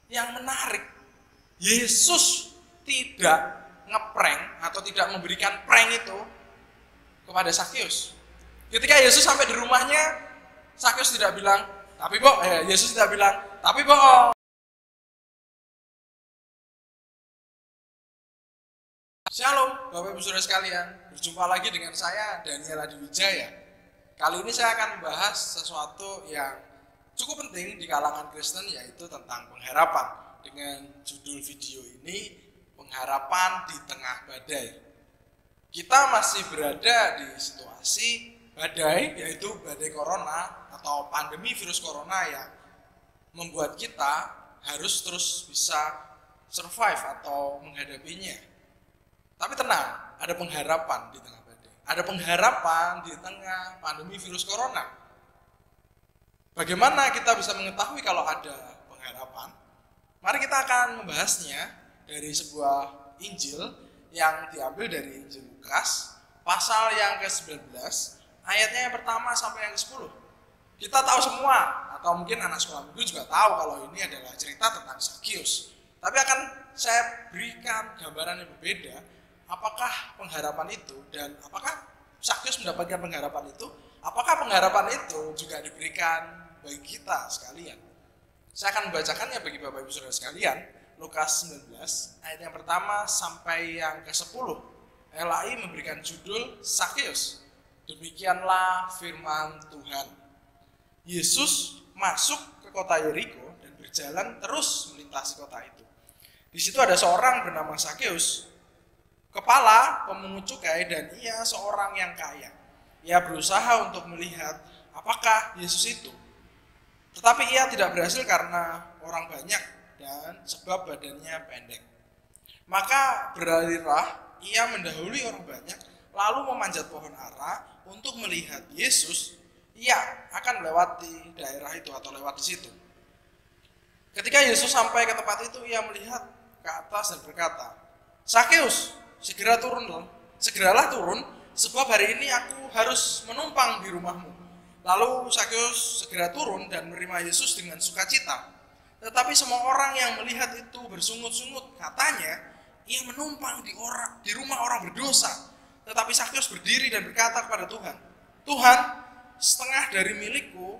yang menarik, Yesus tidak ngeprank atau tidak memberikan prank itu kepada Sakeus. Ketika Yesus sampai di rumahnya, Sakeus tidak bilang, tapi Yesus tidak bilang, tapi bohong. Shalom, Bapak Ibu Saudara sekalian. Berjumpa lagi dengan saya, Daniel Adiwijaya. Kali ini saya akan membahas sesuatu yang cukup penting di kalangan Kristen, yaitu tentang pengharapan. Dengan judul video ini, pengharapan di tengah badai. Kita masih berada di situasi badai, yaitu badai corona atau pandemi virus corona yang membuat kita harus terus bisa survive atau menghadapinya. Tapi tenang, ada pengharapan di tengah badai. Ada pengharapan di tengah pandemi virus corona. Bagaimana kita bisa mengetahui kalau ada pengharapan? Mari kita akan membahasnya dari sebuah Injil yang diambil dari Injil Lukas, pasal yang ke-19, ayatnya yang pertama sampai yang ke-10. Kita tahu semua, atau mungkin anak sekolah minggu juga tahu kalau ini adalah cerita tentang Sakeus. Tapi akan saya berikan gambaran yang berbeda, apakah pengharapan itu dan apakah Sakeus mendapatkan pengharapan itu, apakah pengharapan itu juga diberikan bagi kita sekalian. Saya akan membacakannya bagi Bapak Ibu Saudara sekalian, Lukas 19 ayat yang pertama sampai yang ke-10. LAI memberikan judul Sakeus. Demikianlah firman Tuhan. Yesus masuk ke kota Yeriko dan berjalan terus melintasi kota itu. Di situ ada seorang bernama Sakeus, kepala pemungut cukai, dan ia seorang yang kaya. Ia berusaha untuk melihat apakah Yesus itu. Tetapi ia tidak berhasil karena orang banyak dan sebab badannya pendek. Maka berlarilah ia mendahului orang banyak, lalu memanjat pohon ara untuk melihat Yesus. Ia akan melewati daerah itu atau lewat di situ. Ketika Yesus sampai ke tempat itu, ia melihat ke atas dan berkata, Sakeus, segeralah turun, sebab hari ini aku harus menumpang di rumahmu. Lalu Sakeus segera turun dan menerima Yesus dengan sukacita. Tetapi semua orang yang melihat itu bersungut-sungut, katanya, ia menumpang di rumah orang berdosa. Tetapi Sakeus berdiri dan berkata kepada Tuhan, Tuhan, setengah dari milikku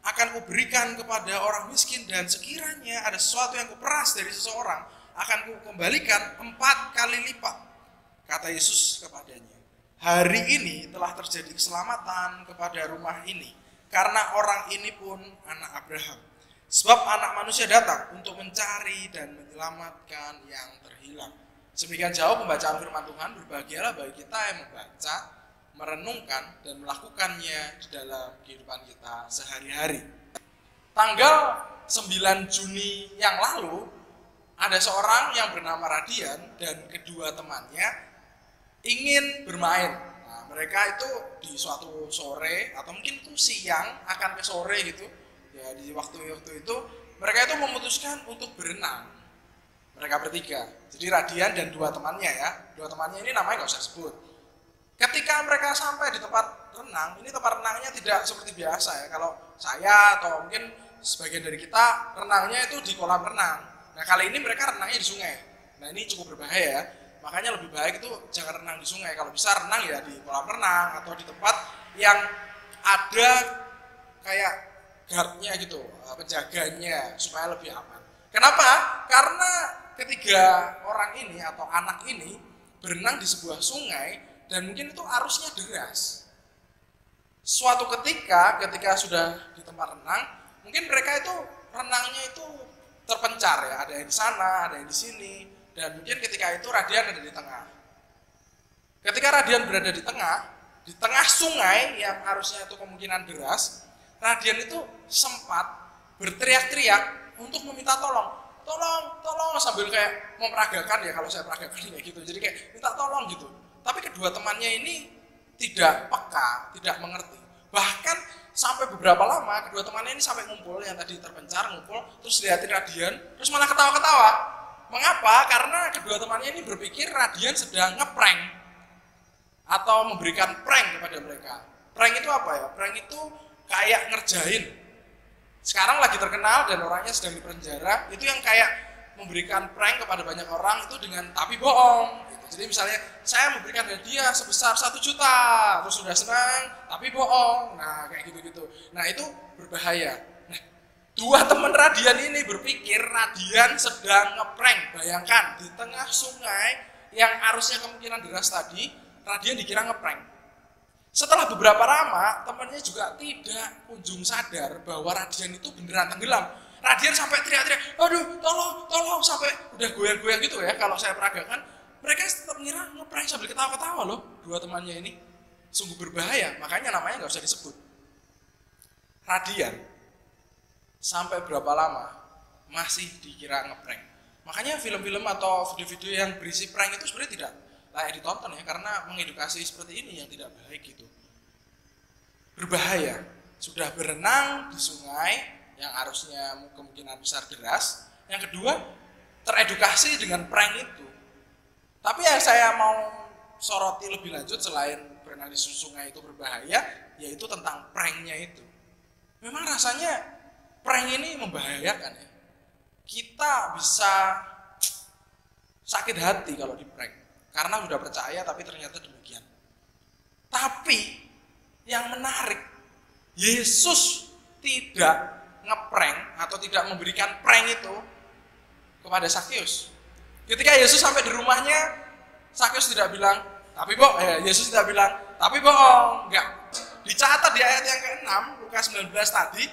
akan kuberikan kepada orang miskin, dan sekiranya ada sesuatu yang kuperas dari seseorang, akan kukembalikan 4 kali lipat. Kata Yesus kepadanya, hari ini telah terjadi keselamatan kepada rumah ini, karena orang ini pun anak Abraham. Sebab anak manusia datang untuk mencari dan menyelamatkan yang terhilang. Demikian jauh pembacaan firman Tuhan. Berbahagialah bagi kita yang membaca, merenungkan, dan melakukannya di dalam kehidupan kita sehari-hari. Tanggal 9 Juni yang lalu, ada seorang yang bernama Radian dan kedua temannya ingin bermain. Nah, mereka itu di suatu sore atau mungkin itu siang akan ke sore gitu. Ya, di waktu itu mereka itu memutuskan untuk berenang. Mereka bertiga. Jadi Radian dan dua temannya ya. Dua temannya ini namanya nggak usah sebut. Ketika mereka sampai di tempat renang, ini tempat renangnya tidak seperti biasa ya. Kalau saya atau mungkin sebagian dari kita renangnya itu di kolam renang. Nah, kali ini mereka renangnya di sungai. Nah, ini cukup berbahaya ya. Makanya lebih baik itu jangan renang di sungai. Kalau bisa renang ya di kolam renang atau di tempat yang ada kayak guardnya gitu, penjaganya, supaya lebih aman. Kenapa? Karena ketiga orang ini atau anak ini berenang di sebuah sungai dan mungkin itu arusnya deras. Suatu ketika sudah di tempat renang, mungkin mereka itu renangnya itu terpencar ya, ada yang di sana, ada yang di sini. Dan mungkin ketika itu Radian ada di tengah. Ketika Radian berada di tengah sungai yang harusnya itu kemungkinan deras, Radian itu sempat berteriak-teriak untuk meminta tolong, sambil kayak memperagakan ya, kalau saya peragakan kayak gitu. Jadi kayak minta tolong gitu. Tapi kedua temannya ini tidak peka, tidak mengerti. Bahkan sampai beberapa lama kedua temannya ini sampai ngumpul, yang tadi terpencar ngumpul, terus lihatin Radian, terus malah ketawa-ketawa. Mengapa? Karena kedua temannya ini berpikir Radian sedang ngeprank atau memberikan prank kepada mereka. Prank itu apa ya? Prank itu kayak ngerjain. sekarang lagi terkenal dan orangnya sedang dipenjara, itu yang kayak memberikan prank kepada banyak orang itu dengan tapi bohong gitu. Jadi misalnya saya memberikan hadiah sebesar 1 juta, terus sudah senang tapi bohong, nah kayak gitu-gitu. Nah itu berbahaya. Nah, dua teman Radian ini berpikir Radian sedang ngeprank. Bayangkan di tengah sungai yang arusnya kemungkinan deras tadi, Radian dikira ngeprank. Setelah beberapa lama, temannya juga tidak kunjung sadar bahwa Radian itu beneran tenggelam. Radian sampai teriak-teriak, aduh tolong, sampai udah goyang-goyang gitu ya. Kalau saya peragakan, mereka tetap mengira ngeprank sambil ketawa-ketawa loh, dua temannya ini. Sungguh berbahaya, makanya namanya nggak usah disebut. Radian sampai berapa lama masih dikira ngeprank. Makanya film-film atau video-video yang berisi prank itu sebenarnya tidak layak ditonton ya, karena mengedukasi seperti ini yang tidak baik gitu. Berbahaya. Sudah berenang di sungai yang arusnya kemungkinan besar deras. Yang kedua, teredukasi dengan prank itu. Tapi yang saya mau soroti lebih lanjut selain berenang di sungai itu berbahaya, yaitu tentang pranknya itu. Memang rasanya prank ini membahayakan ya. Kita bisa sakit hati kalau di prank. Karena sudah percaya tapi ternyata demikian. Tapi yang menarik, Yesus tidak ngeprank atau tidak memberikan prank itu kepada Sakeus. Ketika Yesus sampai di rumahnya, Sakeus tidak bilang, Yesus tidak bilang, tapi bohong. Enggak. Dicatat di ayat yang ke-6, Lukas 19 tadi,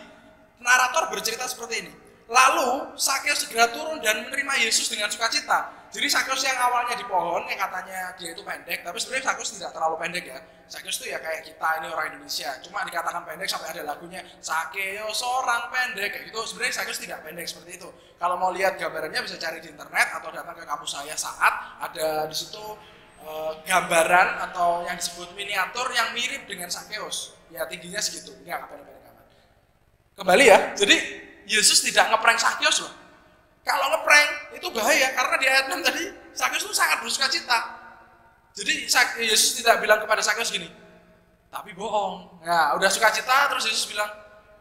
narator bercerita seperti ini. Lalu Sakeus segera turun dan menerima Yesus dengan sukacita. Jadi Sakeus yang awalnya di pohon, yang katanya dia itu pendek, tapi sebenarnya Sakeus tidak terlalu pendek ya. Sakeus itu ya kayak kita ini orang Indonesia, cuma dikatakan pendek sampai ada lagunya Sakeus orang pendek kayak gitu. Sebenarnya Sakeus tidak pendek seperti itu. Kalau mau lihat gambarannya bisa cari di internet atau datang ke kampus saya saat ada di situ gambaran atau yang disebut miniatur yang mirip dengan Sakeus. Ya tingginya segitu, ini nggak pendek-pendek amat. Kembali ya, jadi Yesus tidak ngeprank Sakeus loh. Kalau ngeprank itu bahaya karena di ayat 6 tadi Sakeus itu sangat bersukacita. Jadi Yesus tidak bilang kepada Sakeus gini, tapi bohong. Nah, udah sukacita terus Yesus bilang,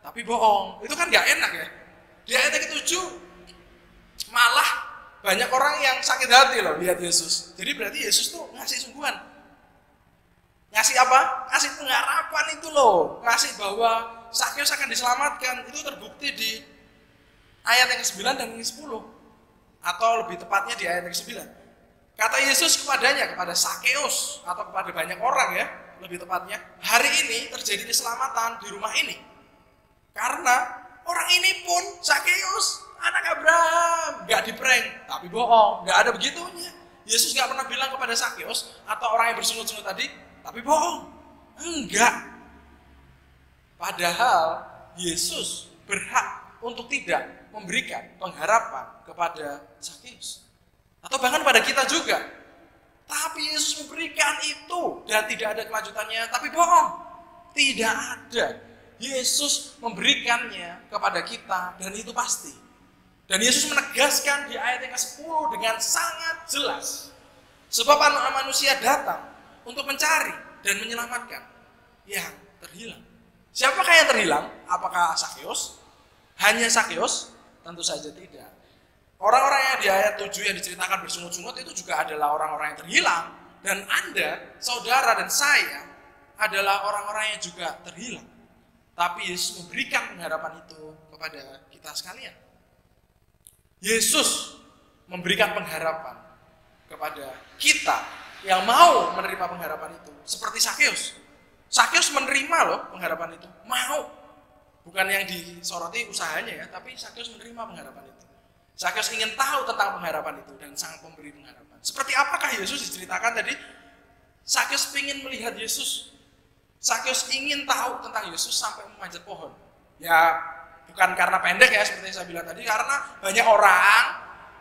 tapi bohong. Itu kan nggak enak ya. Di ayat yang ke-7 malah banyak orang yang sakit hati loh lihat Yesus. Jadi berarti Yesus tuh ngasih sungguhan. Ngasih apa? Ngasih pengharapan itu loh. Ngasih bahwa Sakeus akan diselamatkan. Itu terbukti di ayat yang ke-9 dan yang ke-10. Atau lebih tepatnya di ayat yang ke-9. Kata Yesus kepadanya, kepada Sakeus atau kepada banyak orang ya, lebih tepatnya, hari ini terjadi keselamatan di rumah ini. Karena orang ini pun Sakeus, anak Abraham, gak diprank, tapi bohong, gak ada begitunya. Yesus gak pernah bilang kepada Sakeus atau orang yang bersungut-sungut tadi, tapi bohong. Enggak. Padahal Yesus berhak untuk tidak memberikan pengharapan kepada Sakeus atau bahkan pada kita juga. Tapi Yesus memberikan itu dan tidak ada kelanjutannya, tapi bohong. Tidak ada. Yesus memberikannya kepada kita dan itu pasti. Dan Yesus menegaskan di ayat yang ke-10 dengan sangat jelas. Sebab anak manusia datang untuk mencari dan menyelamatkan yang terhilang. Siapakah yang terhilang? Apakah Sakeus? Hanya Sakeus? Tentu saja tidak. Orang-orang yang di ayat 7 yang diceritakan bersungut-sungut itu juga adalah orang-orang yang terhilang. Dan Anda, saudara dan saya adalah orang-orang yang juga terhilang. Tapi Yesus memberikan pengharapan itu kepada kita sekalian. Yesus memberikan pengharapan kepada kita yang mau menerima pengharapan itu. Seperti Sakeus. Sakeus menerima loh pengharapan itu. Mau. Bukan yang disoroti usahanya ya, tapi Sakeus menerima pengharapan itu. Sakeus ingin tahu tentang pengharapan itu dan sangat memberi pengharapan. Seperti apakah Yesus diceritakan tadi? Sakeus ingin melihat Yesus. Sakeus ingin tahu tentang Yesus sampai memanjat pohon. Ya, bukan karena pendek ya seperti yang saya bilang tadi, karena banyak orang,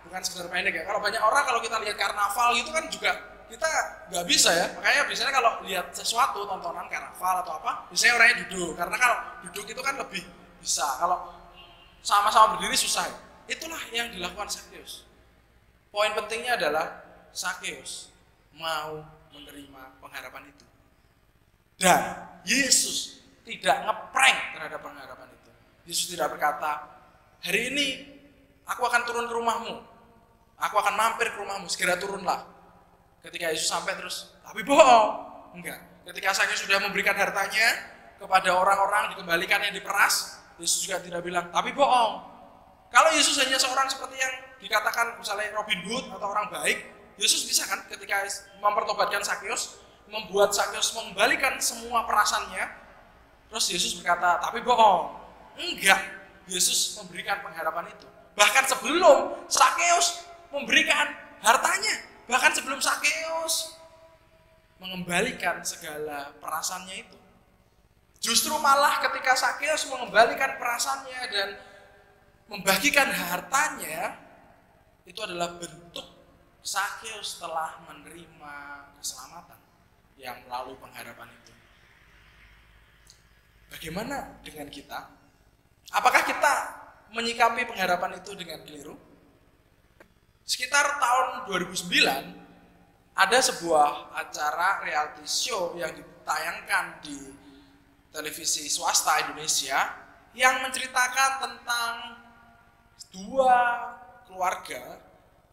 bukan sekedar pendek ya. Kalau banyak orang, kalau kita lihat karnaval itu kan juga kita nggak bisa ya. Makanya biasanya kalau lihat sesuatu, tontonan karnaval atau apa, biasanya orangnya duduk. Karena kalau duduk itu kan lebih bisa. Kalau sama-sama berdiri susah ya. Itulah yang dilakukan Sakeus. Poin pentingnya adalah Sakeus mau menerima pengharapan itu. Dan Yesus tidak ngeprank terhadap pengharapan itu. Yesus tidak berkata, hari ini aku akan turun ke rumahmu, aku akan mampir ke rumahmu, segera turunlah. Ketika Yesus sampai terus, tapi bohong. Enggak. Ketika Sakeus sudah memberikan hartanya kepada orang-orang, dikembalikan yang diperas, Yesus juga tidak bilang, tapi bohong. Kalau Yesus hanya seorang seperti yang dikatakan misalnya Robin Hood atau orang baik, Yesus bisa kan ketika mempertobatkan Sakeus, membuat Sakeus mengembalikan semua perasannya, terus Yesus berkata, tapi bohong. Enggak, Yesus memberikan pengharapan itu. Bahkan sebelum Sakeus memberikan hartanya, bahkan sebelum Sakeus mengembalikan segala perasannya itu. Justru malah ketika Sakeus mengembalikan perasannya dan membagikan hartanya, itu adalah bentuk Sakeus telah menerima keselamatan yang melalui pengharapan itu. Bagaimana dengan kita? Apakah kita menyikapi pengharapan itu dengan keliru? Sekitar tahun 2009 ada sebuah acara reality show yang ditayangkan di televisi swasta Indonesia yang menceritakan tentang dua keluarga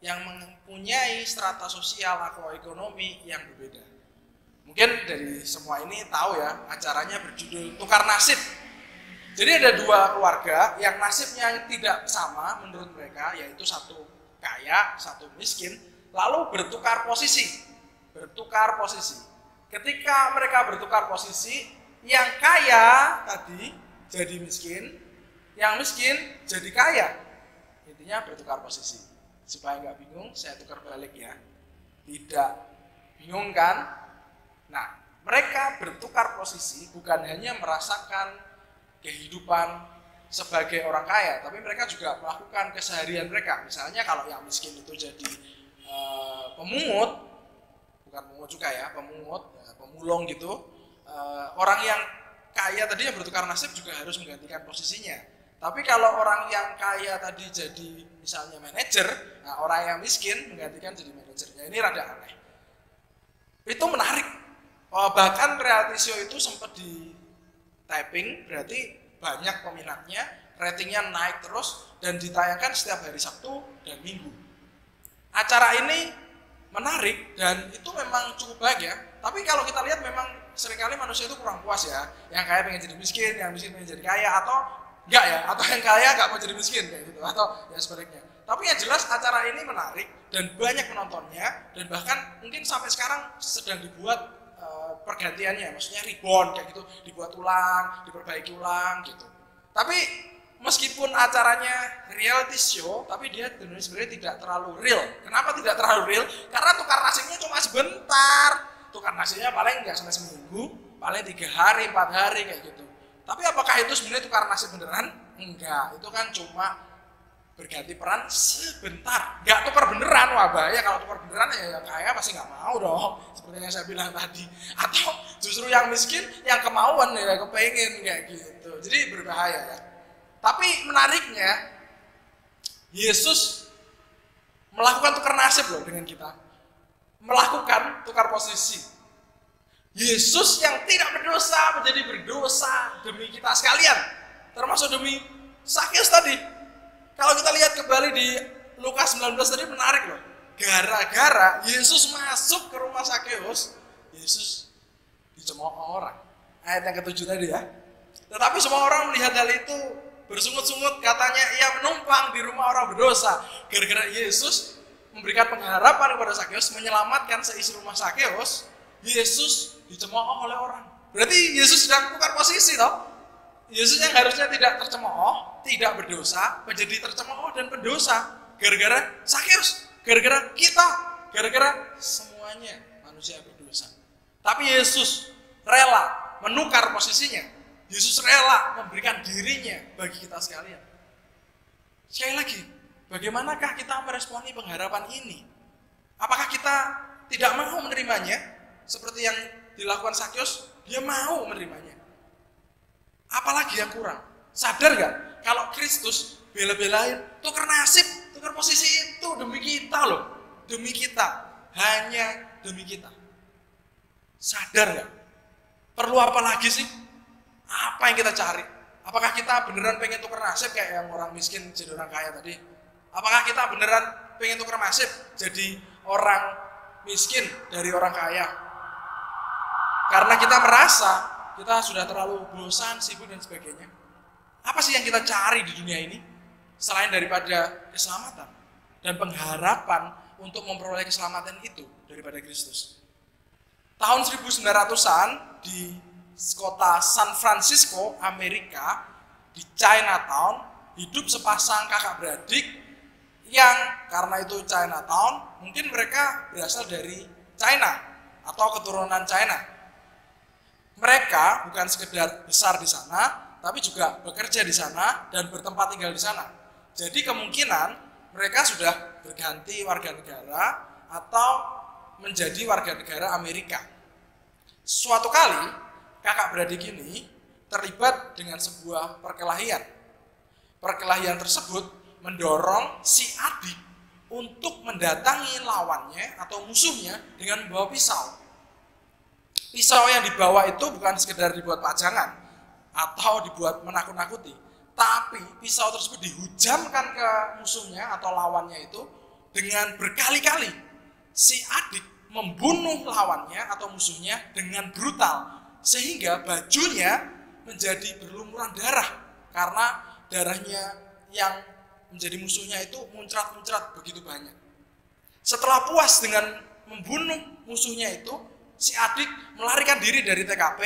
yang mempunyai strata sosial atau ekonomi yang berbeda. Mungkin dari semua ini tahu ya, acaranya berjudul Tukar Nasib. Jadi ada dua keluarga yang nasibnya tidak sama menurut mereka, yaitu satu kaya, satu miskin, lalu bertukar posisi. Ketika mereka bertukar posisi, yang kaya tadi jadi miskin, yang miskin jadi kaya. Intinya bertukar posisi. Supaya nggak bingung, saya tukar balik ya. Tidak bingung kan? Nah, mereka bertukar posisi bukan hanya merasakan kehidupan sebagai orang kaya, tapi mereka juga melakukan keseharian mereka. Misalnya kalau yang miskin itu jadi pemungut, bukan pemungut juga ya, pemulung gitu. Orang yang kaya tadi yang bertukar nasib juga harus menggantikan posisinya. Tapi kalau orang yang kaya tadi jadi misalnya manajer, nah orang yang miskin menggantikan jadi manajernya. Ini rada aneh. Itu menarik. Bahkan reality show itu sempat di typing, berarti banyak peminatnya, ratingnya naik terus dan ditayangkan setiap hari Sabtu dan Minggu. Acara ini menarik dan itu memang cukup baik ya. Tapi kalau kita lihat memang seringkali manusia itu kurang puas ya. Yang kaya pengen jadi miskin, yang miskin pengen jadi kaya, atau enggak ya, atau yang kaya enggak mau jadi miskin kayak gitu, atau ya sebaliknya. Tapi yang jelas acara ini menarik dan banyak penontonnya, dan bahkan mungkin sampai sekarang sedang dibuat pergantiannya, maksudnya reborn kayak gitu, dibuat ulang, diperbaiki ulang gitu. Tapi meskipun acaranya reality show, tapi dia sebenarnya tidak terlalu real. Kenapa tidak terlalu real? Karena tukar nasibnya cuma sebentar. Tukar nasibnya paling nggak sampai seminggu, paling 3 hari, 4 hari kayak gitu. Tapi apakah itu sebenarnya tukar nasib beneran? Enggak, itu kan cuma berganti peran sebentar, nggak tukar beneran. Wah bahaya kalau tukar beneran, ya yang kaya pasti nggak mau dong, seperti yang saya bilang tadi. Atau justru yang miskin yang kemauan ya, kepengen kayak gitu, jadi berbahaya ya. Tapi menariknya, Yesus melakukan tukar nasib loh dengan kita, melakukan tukar posisi. Yesus yang tidak berdosa menjadi berdosa demi kita sekalian, termasuk demi Sakeus tadi. Kalau kita lihat kembali di Lukas 19 tadi menarik loh. Gara-gara Yesus masuk ke rumah Sakeus, Yesus dicemooh orang. Ayat yang ke-7 tadi ya. Tetapi semua orang melihat hal itu bersungut-sungut, katanya ia menumpang di rumah orang berdosa. Gara-gara Yesus memberikan pengharapan kepada Sakeus, menyelamatkan seisi rumah Sakeus, Yesus dicemooh oleh orang. Berarti Yesus sedang tukar posisi toh. Yesus yang harusnya tidak tercemooh, tidak berdosa, menjadi tercemooh dan pendosa. Gara-gara Sakeus, gara-gara kita, gara-gara semuanya manusia berdosa. Tapi Yesus rela menukar posisinya. Yesus rela memberikan dirinya bagi kita sekalian. Sekali lagi, bagaimanakah kita meresponi pengharapan ini? Apakah kita tidak mau menerimanya? Seperti yang dilakukan Sakeus, dia mau menerimanya. Apalagi yang kurang? Sadar gak? Kalau Kristus bela-belain, tukar nasib, tukar posisi itu demi kita loh. Demi kita. Hanya demi kita. Sadar gak? Perlu apa lagi sih? Apa yang kita cari? Apakah kita beneran pengen tukar nasib kayak yang orang miskin jadi orang kaya tadi? Apakah kita beneran pengen tukar nasib jadi orang miskin dari orang kaya? Karena kita merasa kita sudah terlalu bosan, sibuk dan sebagainya. Apa sih yang kita cari di dunia ini selain daripada keselamatan dan pengharapan untuk memperoleh keselamatan itu daripada Kristus? Tahun 1900-an di kota San Francisco, Amerika, di Chinatown, hidup sepasang kakak beradik yang karena itu Chinatown, mungkin mereka berasal dari China atau keturunan China. Mereka bukan sekedar besar di sana, tapi juga bekerja di sana dan bertempat tinggal di sana. Jadi kemungkinan mereka sudah berganti warga negara atau menjadi warga negara Amerika. Suatu kali, kakak beradik ini terlibat dengan sebuah perkelahian. Perkelahian tersebut mendorong si adik untuk mendatangi lawannya atau musuhnya dengan membawa pisau. Pisau yang dibawa itu bukan sekedar dibuat pajangan atau dibuat menakut-nakuti, tapi pisau tersebut dihujamkan ke musuhnya atau lawannya itu dengan berkali-kali. Si adik membunuh lawannya atau musuhnya dengan brutal, sehingga bajunya menjadi berlumuran darah karena darahnya yang menjadi musuhnya itu muncrat-muncrat begitu banyak. Setelah puas dengan membunuh musuhnya itu, si adik melarikan diri dari TKP,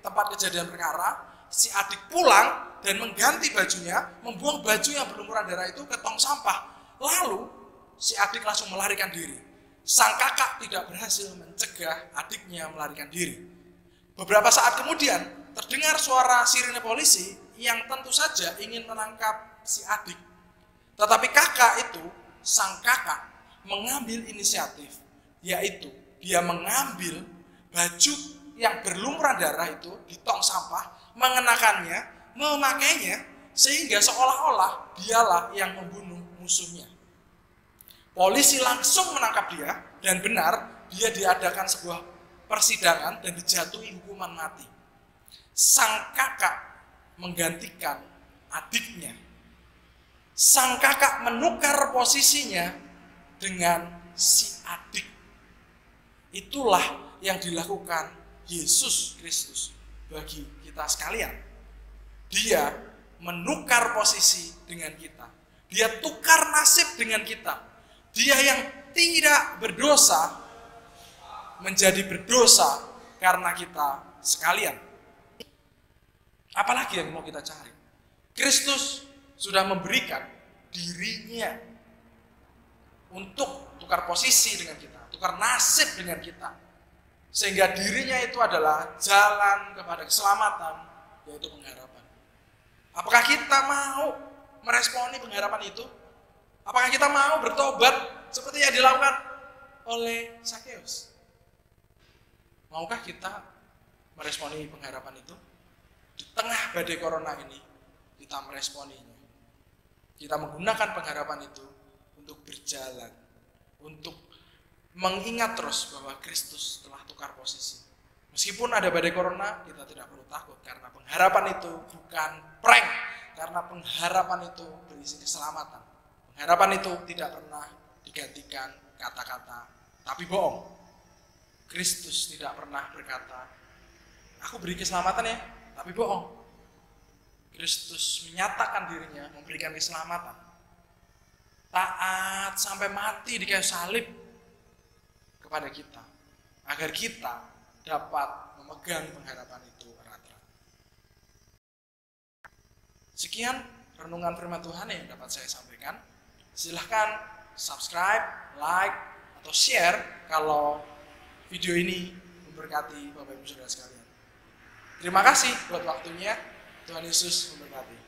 tempat kejadian perkara. Si adik pulang dan mengganti bajunya, membuang baju yang berlumuran darah itu ke tong sampah. Lalu si adik langsung melarikan diri. Sang kakak tidak berhasil mencegah adiknya melarikan diri. Beberapa saat kemudian terdengar suara sirine polisi yang tentu saja ingin menangkap si adik. Tetapi kakak itu, sang kakak mengambil inisiatif, yaitu dia mengambil baju yang berlumuran darah itu di tong sampah, mengenakannya, memakainya, sehingga seolah-olah dialah yang membunuh musuhnya. Polisi langsung menangkap dia dan benar dia diadakan sebuah persidangan dan dijatuhi hukuman mati. Sang kakak menggantikan adiknya. Sang kakak menukar posisinya dengan si adik. Itulah yang dilakukan Yesus Kristus bagi kita sekalian. Dia menukar posisi dengan kita. Dia tukar nasib dengan kita. Dia yang tidak berdosa menjadi berdosa karena kita sekalian. Apalagi yang mau kita cari? Kristus sudah memberikan dirinya untuk tukar posisi dengan kita, tukar nasib dengan kita. Sehingga dirinya itu adalah jalan kepada keselamatan, yaitu pengharapan. Apakah kita mau meresponi pengharapan itu? Apakah kita mau bertobat seperti yang dilakukan oleh Sakeus? Maukah kita meresponi pengharapan itu? Di tengah badai corona ini, kita meresponinya. Kita menggunakan pengharapan itu untuk berjalan, untuk mengingat terus bahwa Kristus telah tukar posisi. Meskipun ada badai corona, kita tidak perlu takut karena pengharapan itu bukan prank, karena pengharapan itu berisi keselamatan. Pengharapan itu tidak pernah digantikan kata-kata tapi bohong. Kristus tidak pernah berkata, aku beri keselamatan ya, tapi bohong. Kristus menyatakan dirinya memberikan keselamatan. Taat sampai mati di kayu salib kepada kita, agar kita dapat memegang pengharapan itu erat-erat. Sekian renungan firman Tuhan yang dapat saya sampaikan. Silahkan subscribe, like, atau share kalau video ini memberkati Bapak Ibu Saudara sekalian. Terima kasih buat waktunya. Tuhan Yesus memberkati.